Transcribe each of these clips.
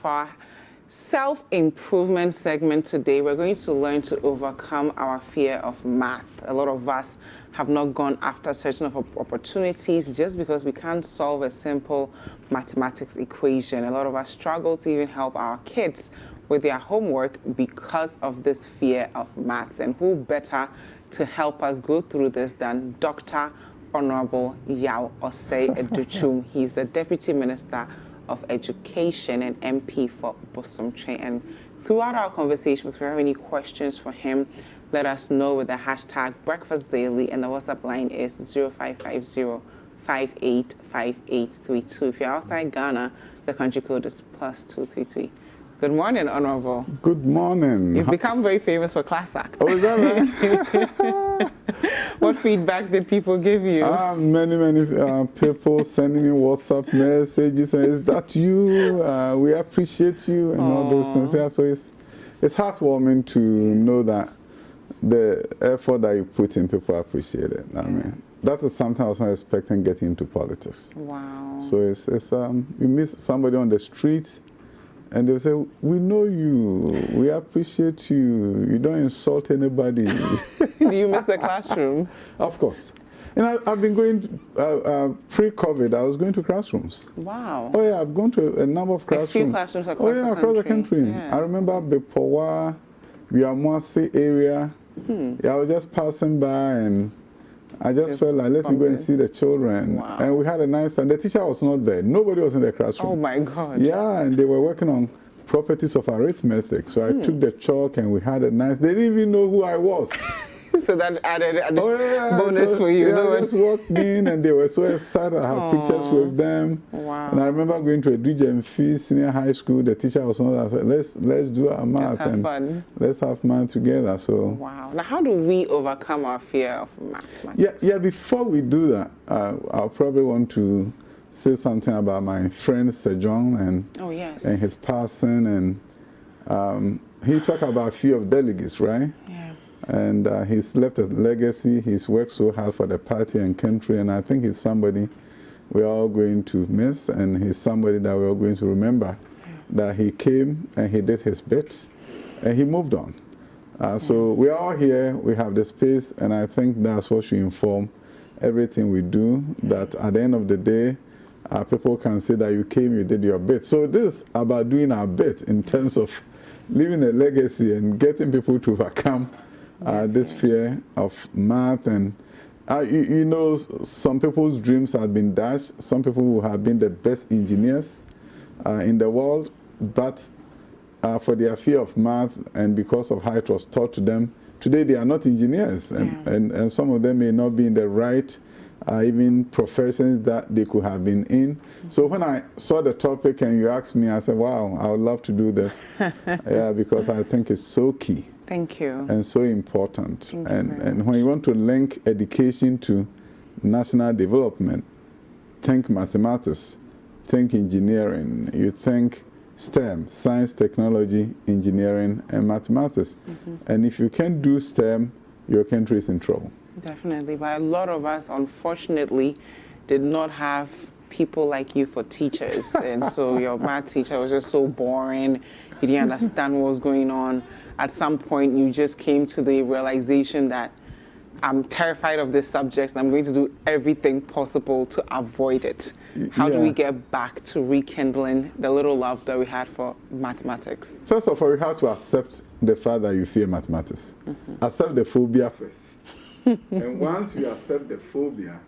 for our self-improvement segment today. We're going to learn to overcome our fear of math. A lot of us have not gone after certain opportunities just because we can't solve a simple mathematics equation. A lot of us struggle to even help our kids with their homework because of this fear of maths. And who better to help us go through this than Dr. Honorable Yaw Osei Adutwum. He's the Deputy Minister of Education and MP for Bosomtwe. And throughout our conversation, if you have any questions for him, let us know with the hashtag Breakfast Daily, and the WhatsApp line is 0550-585832. If you're outside Ghana, the country code is +233. Good morning, Honorable. Good morning. You've become very famous for class act. Oh, is that right? What feedback did people give you? Many people sending me WhatsApp messages and, is that you? We appreciate you and all those things. Yeah, so it's heartwarming to know that the effort that you put in, people appreciate it. I mean, that is something I was not expecting getting into politics. Wow. So it's you meet somebody on the street, and they'll say, we know you, we appreciate you, you don't insult anybody. Do you miss the classroom? Of course. And I've been going, pre-COVID, I was going to classrooms. Wow. Oh yeah, I've gone to a number of classrooms. A few classrooms across across the country. Yeah. I remember Bepowa, Yaw Osei area. Yeah, I was just passing by and I just felt like, let me go and see the children. Wow. And we had a nice time. The teacher was not there. Nobody was in the classroom. Oh my God. Yeah, and they were working on properties of arithmetic. So I took the chalk and we had a nice, they didn't even know who I was. So that added a bonus for you. Yeah, I just walked in and they were so excited. I had pictures with them. Wow. And I remember going to a DJMF senior high school. The teacher was not. I said, let's do our math and fun. Let's have math together. So wow. Now, how do we overcome our fear of mathematics? Yeah. Before we do that, I'll probably want to say something about my friend Sir John and and his passing. And he talked about fear of delegates, right? Yeah. And he's left a legacy. He's worked so hard for the party and country, and I think he's somebody we're all going to miss, and he's somebody that we're all going to remember, that he came and he did his bit, and he moved on. So we're all here, we have the space, and I think that's what should inform everything we do, that at the end of the day, people can say that you came, you did your bit. So this is about doing our bit in terms of leaving a legacy and getting people to overcome this fear of math. And you know, some people's dreams have been dashed. Some people who have been the best engineers in the world, but for their fear of math and because of how it was taught to them, today they are not engineers, and some of them may not be in the right even professions that they could have been in. So when I saw the topic and you asked me, I said, wow, I would love to do this. Yeah, because I think it's so key. Thank you. And so important. And when you want to link education to national development, think mathematics, think engineering, you think STEM, science, technology, engineering, and mathematics. And if you can't do STEM, your country is in trouble. Definitely. But a lot of us, unfortunately, did not have people like you for teachers. And so your math teacher was just so boring. You didn't understand what was going on. At some point, you just came to the realization that I'm terrified of this subject and I'm going to do everything possible to avoid it. How do we get back to rekindling the little love that we had for mathematics? First of all, you have to accept the fact that you fear mathematics. Accept the phobia first. And once you accept the phobia,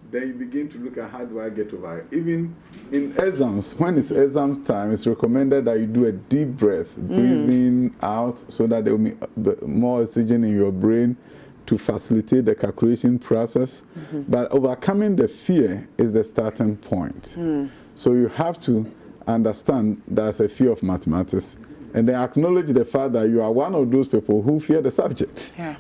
then you begin to look at how do I get over it. Even in exams, when it's exam time, it's recommended that you do a deep breath, breathing out so that there will be more oxygen in your brain to facilitate the calculation process. But overcoming the fear is the starting point. So you have to understand there's a fear of mathematics and then acknowledge the fact that you are one of those people who fear the subject. Yeah.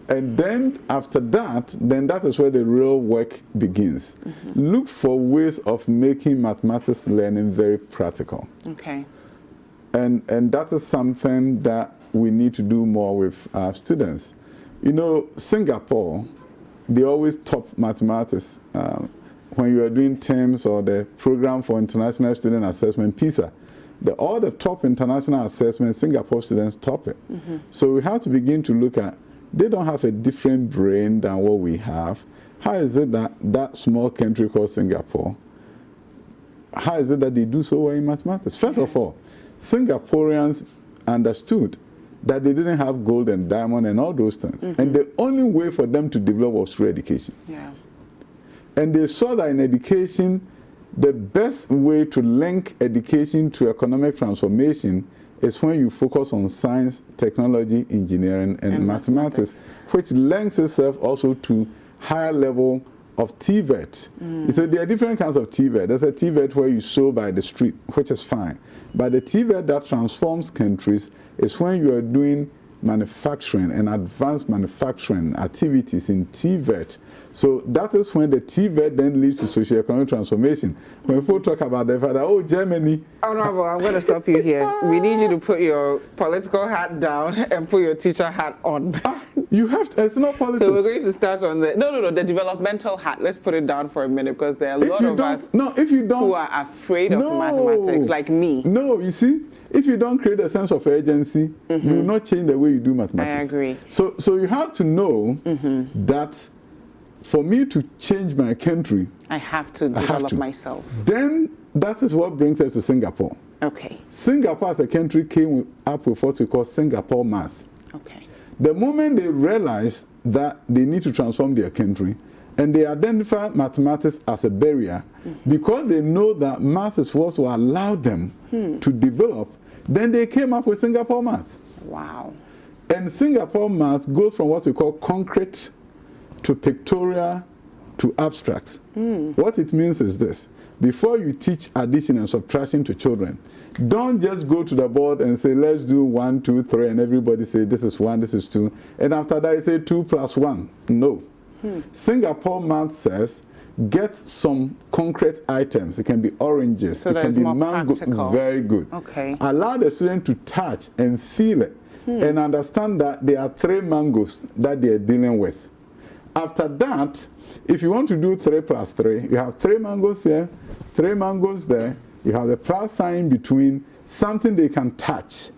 And then after that, then that is where the real work begins. Look for ways of making mathematics learning very practical. Okay. And that is something that we need to do more with our students. You know, Singapore, they always top mathematics. When you are doing terms or the program for international student assessment, PISA, all the top international assessments, Singapore students top it. So we have to begin to look at, they don't have a different brain than what we have. How is it that that small country called Singapore, how is it that they do so well in mathematics? First of all, Singaporeans understood that they didn't have gold and diamond and all those things. And the only way for them to develop was through education. Yeah. And they saw that in education, the best way to link education to economic transformation is when you focus on science, technology, engineering, and mathematics, which lends itself also to higher level of TVET. You see, there are different kinds of TVET. There's a TVET where you sew by the street, which is fine. But the TVET that transforms countries is when you are doing manufacturing and advanced manufacturing activities in TVET. So that is when the TVET then leads to socio-economic transformation. When people talk about the fact that, oh, Germany. Honorable, I'm going to stop you here. We need you to put your political hat down and put your teacher hat on. You have to, it's not politics. So we're going to start on the developmental hat. Let's put it down for a minute, because there are a lot of us who are afraid of mathematics, like me. No, you see, if you don't create a sense of urgency, you will not change the way you do mathematics. I agree. So you have to know that for me to change my country, I have to develop myself. Then that is what brings us to Singapore. Okay. Singapore as a country came up with what we call Singapore math. Okay. The moment they realized that they need to transform their country, and they identify mathematics as a barrier, because they know that math is what will allow them to develop, then they came up with Singapore math. Wow. And Singapore math goes from what we call concrete to pictorial to abstract. What it means is this: before you teach addition and subtraction to children, don't just go to the board and say, let's do 1, 2, 3, and everybody say, this is 1, this is 2. And after that, you say 2 plus 1. No. Singapore math says, get some concrete items. It can be oranges, so it can be mango. Practical. Very good. Okay. Allow the student to touch and feel it and understand that there are 3 mangoes that they are dealing with. After that, if you want to do 3 plus 3, you have 3 mangoes here, 3 mangoes there. You have the plus sign between, something they can touch,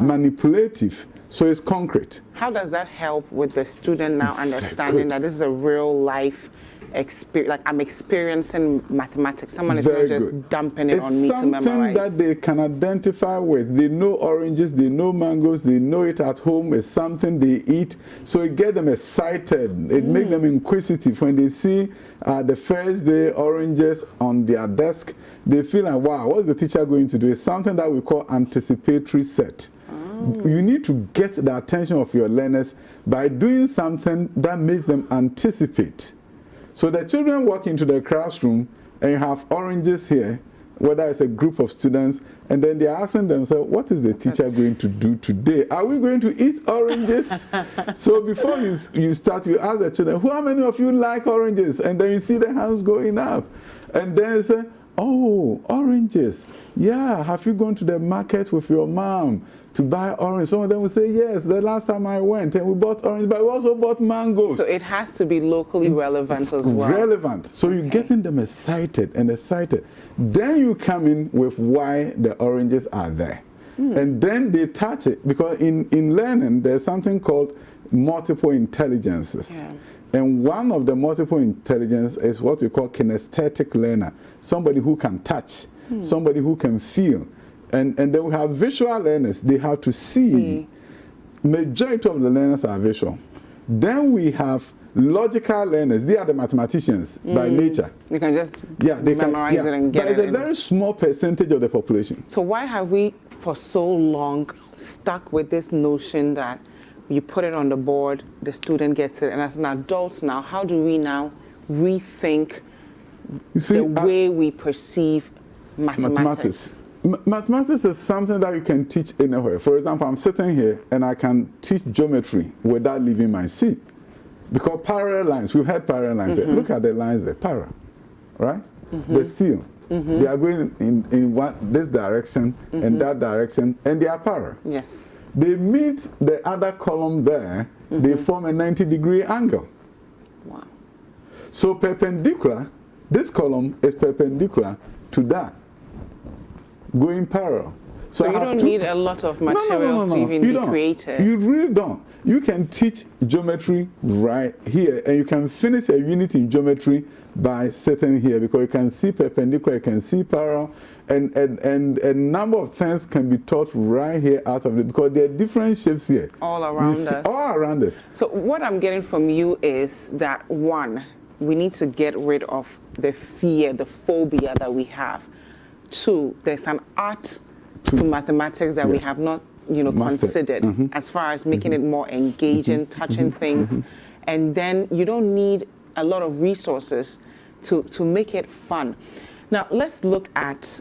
manipulative, so it's concrete. How does that help with the student now understanding that this is a real life experience, like I'm experiencing mathematics? Someone is not just dumping it on me to memorize. It's something that they can identify with. They know oranges, they know mangoes, they know it at home. It's something they eat. So it gets them excited. It makes them inquisitive. When they see the first day oranges on their desk, they feel like, wow, what's the teacher going to do? It's something that we call anticipatory set. You need to get the attention of your learners by doing something that makes them anticipate. So the children walk into the classroom and you have oranges here, whether it's a group of students, and then they're asking themselves, what is the teacher going to do today? Are we going to eat oranges? So before you start, you ask the children, how many of you like oranges? And then you see the hands going up. And then you say, oh, oranges. Yeah, have you gone to the market with your mom to buy orange? Some of them will say, yes, the last time I went and we bought orange, but we also bought mangoes. So it has to be locally relevant as well. Relevant. So you're getting them excited and excited. Then you come in with why the oranges are there. And then they touch it, because in learning, there's something called multiple intelligences. Yeah. And one of the multiple intelligence is what we call kinesthetic learner. Somebody who can touch, somebody who can feel. And then we have visual learners. They have to see. Majority of the learners are visual. Then we have logical learners. They are the mathematicians by nature. They can just memorize it and get it. But it's a very small percentage of the population. So why have we for so long stuck with this notion that you put it on the board, the student gets it, and as an adult now, how do we now rethink the way we perceive mathematics? Mathematics is something that you can teach anywhere. For example, I'm sitting here and I can teach geometry without leaving my seat. Because parallel lines, we've had parallel lines there. Look at the lines there, parallel, right? They're still. They are going in this direction and that direction, and they are parallel. Yes. They meet the other column there, they form a 90-degree angle. Wow. So perpendicular, this column is perpendicular to that, going parallel. So you don't need a lot of materials to even be creative. You really don't. You can teach geometry right here, and you can finish a unit in geometry by sitting here, because you can see perpendicular, you can see parallel, and a number of things can be taught right here out of it, because there are different shapes here. All around us. All around us. So what I'm getting from you is that, one, we need to get rid of the fear, the phobia that we have. Two, there's an art to mathematics that we have not, considered as far as making it more engaging, touching things. And then you don't need a lot of resources to make it fun. Now, let's look at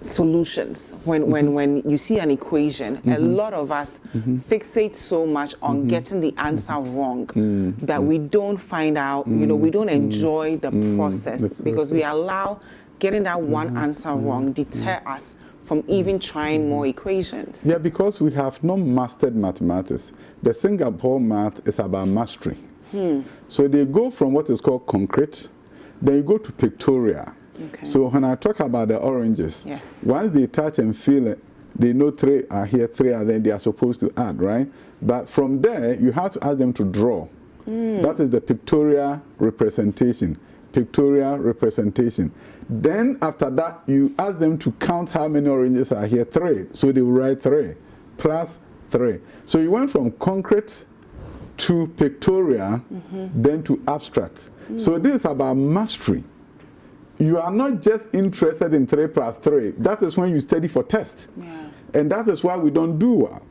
solutions. When you see an equation, a lot of us fixate so much on getting the answer wrong that we don't find out, we don't enjoy the process, because we allow getting that one answer wrong deter us from even trying more equations. Yeah, because we have not mastered mathematics. The Singapore math is about mastery. So they go from what is called concrete, then you go to pictorial. Okay. So when I talk about the oranges, yes, once they touch and feel it, they know 3 are here, 3 are there, they are supposed to add, right? But from there, you have to ask them to draw. That is the pictorial representation. Pictorial representation. Then after that, you ask them to count how many oranges are here, 3. So they will write 3 plus 3. So you went from concrete to pictorial, then to abstract. So this is about mastery. You are not just interested in 3 plus 3. That is when you study for test. Yeah. And that is why we don't do well.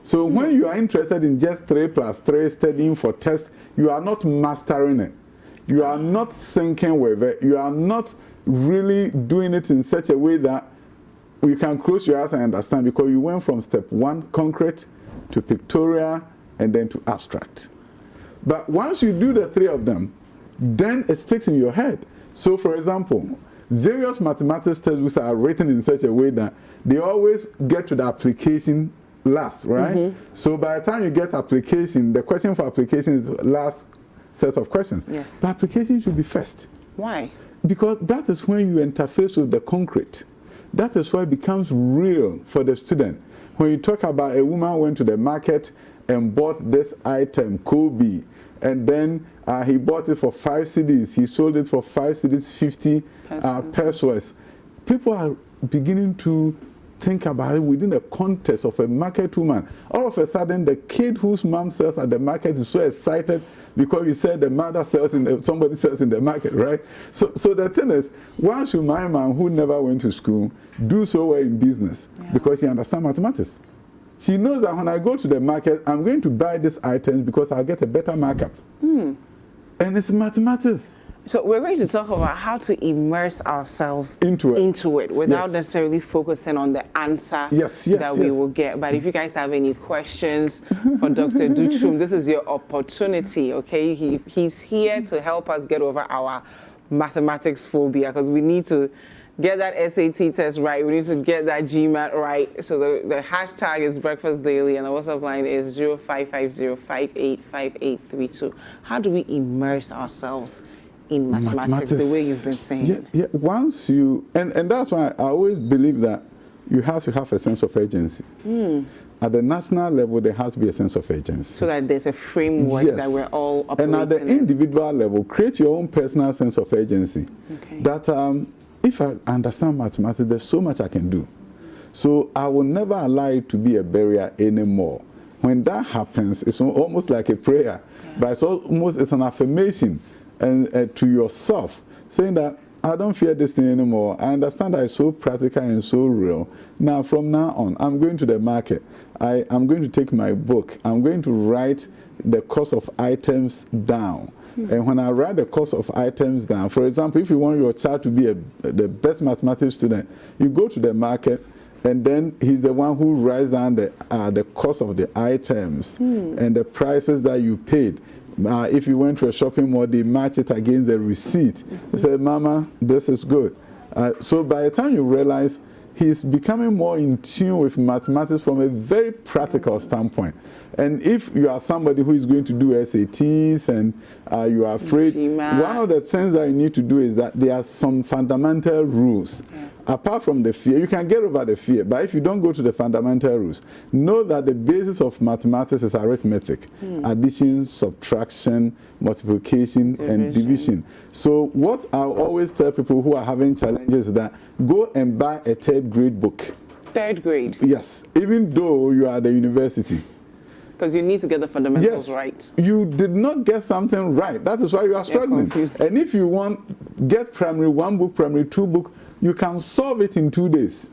So when you are interested in just 3 plus 3 studying for test, you are not mastering it. You are not syncing with it. You are not really doing it in such a way that you can close your eyes and understand, because you went from step 1, concrete, to pictorial, and then to abstract. But once you do the 3 of them, then it sticks in your head. So for example, various mathematics textbooks are written in such a way that they always get to the application last, right? So by the time you get application, the question for application is the last set of questions. Yes. The application should be first. Why? Because that is when you interface with the concrete. That is why it becomes real for the student. When you talk about a woman went to the market and bought this item, Kobe, and then he bought it for 5 cedis, he sold it for 5 cedis, 50 pesos. People are beginning to think about it within the context of a market woman. All of a sudden, the kid whose mom sells at the market is so excited because you said the mother sells somebody sells in the market, right? So the thing is, why should my mom, who never went to school, do so well in business? Because she understands mathematics. She knows that when I go to the market, I'm going to buy these items because I'll get a better markup. And it's mathematics. So we're going to talk about how to immerse ourselves into it without necessarily focusing on the answer that we will get. But if you guys have any questions for Dr. Adutwum, this is your opportunity, okay? He's here to help us get over our mathematics phobia, because we need to get that SAT test right. We need to get that GMAT right. So the hashtag is Breakfast Daily, and the WhatsApp line is 0550585832. How do we immerse ourselves in mathematics, the way you've been saying? Yeah, once you, and that's why I always believe that you have to have a sense of agency. At the national level, there has to be a sense of agency. So that there's a framework that we're all operating in. And at the individual level, create your own personal sense of agency. Okay. That if I understand mathematics, there's so much I can do. So I will never allow it to be a barrier anymore. When that happens, it's almost like a prayer, but it's an affirmation and to yourself, saying that I don't fear this thing anymore. I understand that it's so practical and so real. Now, from now on, I'm going to the market. I'm going to take my book. I'm going to write the cost of items down. And when I write the cost of items down, for example, if you want your child to be the best mathematics student, you go to the market, and then he's the one who writes down the cost of the items and the prices that you paid. If you went to a shopping mall, they match it against the receipt. They say, Mama, this is good. So by the time you realize, he's becoming more in tune with mathematics from a very practical standpoint. And if you are somebody who is going to do SATs and you are afraid, one of the things that you need to do is that there are some fundamental rules. apart from the fear, you can get over the fear, but if you don't go to the fundamental rules, know that the basis of mathematics is arithmetic, addition, subtraction, multiplication, and division. So what I always tell people who are having challenges is that go and buy a 3rd grade book. 3rd grade? Yes, even though you are at the university. Because you need to get the fundamentals right. You did not get something right. That is why you are struggling. And if you want, get primary 1 book, primary 2 book, you can solve it in 2 days.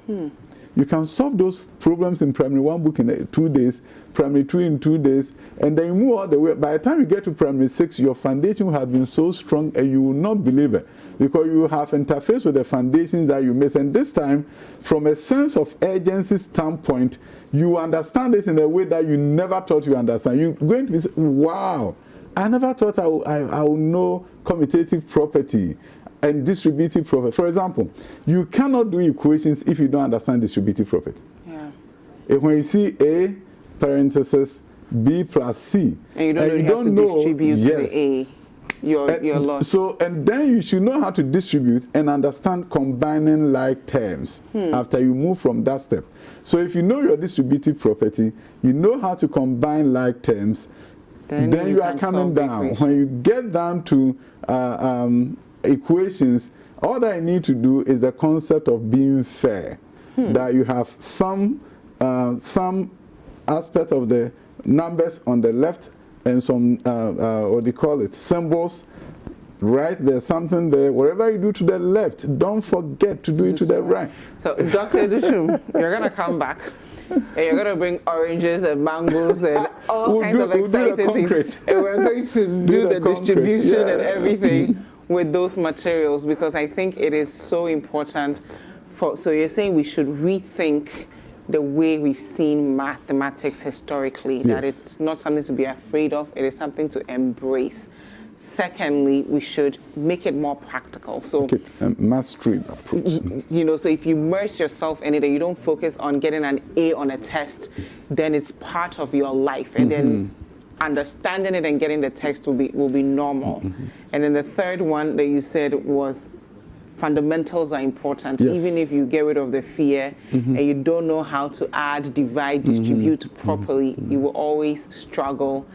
You can solve those problems in primary 1 book in 2 days, primary 2 in 2 days, and then you move all the way. By the time you get to primary 6, your foundation will have been so strong and you will not believe it, because you have interfaced with the foundations that you missed. And this time, from a sense of urgency standpoint, you understand it in a way that you never thought you understand. You're going to be, wow, I never thought I would know commutative property and distributive property. For example, you cannot do equations if you don't understand distributive property. When you see A parenthesis B plus C, and you don't know how to distribute the A, you're lost. So, and then you should know how to distribute and understand combining like terms after you move from that step. So if you know your distributive property, you know how to combine like terms, then you are coming down. When you get down to equations, all that I need to do is the concept of being fair. That you have some aspect of the numbers on the left and some, what do you call it, symbols, right? There's something there. Whatever you do to the left, don't forget to do it to the right. So, Dr. Adutwum, you're going to come back. And you're going to bring oranges and mangoes and all kinds of exciting things. And we're going to do the distribution and everything with those materials, because I think it is so important. So you're saying we should rethink the way we've seen mathematics historically, that it's not something to be afraid of, it is something to embrace. Secondly, we should make it more practical. So, mastery approach. You know, so if you immerse yourself in it and you don't focus on getting an A on a test, then it's part of your life. And then understanding it and getting the text will be normal. And then the third one that you said was fundamentals are important. Even if you get rid of the fear and you don't know how to add, divide, distribute properly, you will always struggle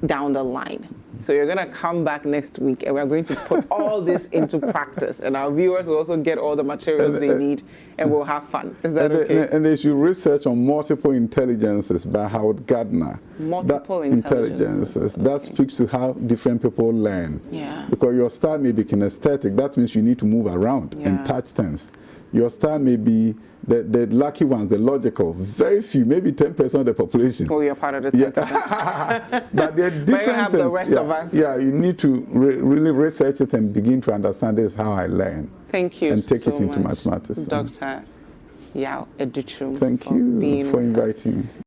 down the line. So you're going to come back next week and we're going to put all this into practice, and our viewers will also get all the materials they need, and we'll have fun. Is that okay? And they should research on multiple intelligences by Howard Gardner. Multiple intelligences. That speaks to how different people learn. Because your style may be kinesthetic. That means you need to move around and touch things. Your style may be the lucky ones, the logical. Very few, maybe 10% of the population. Oh, you're part of the 10%. But they're different but you have things. The rest of us. Yeah, you need to really research it and begin to understand this is how I learn. Thank you and take so it into much, mathematics. Dr. Yaw Adutwum. Thank you for inviting me.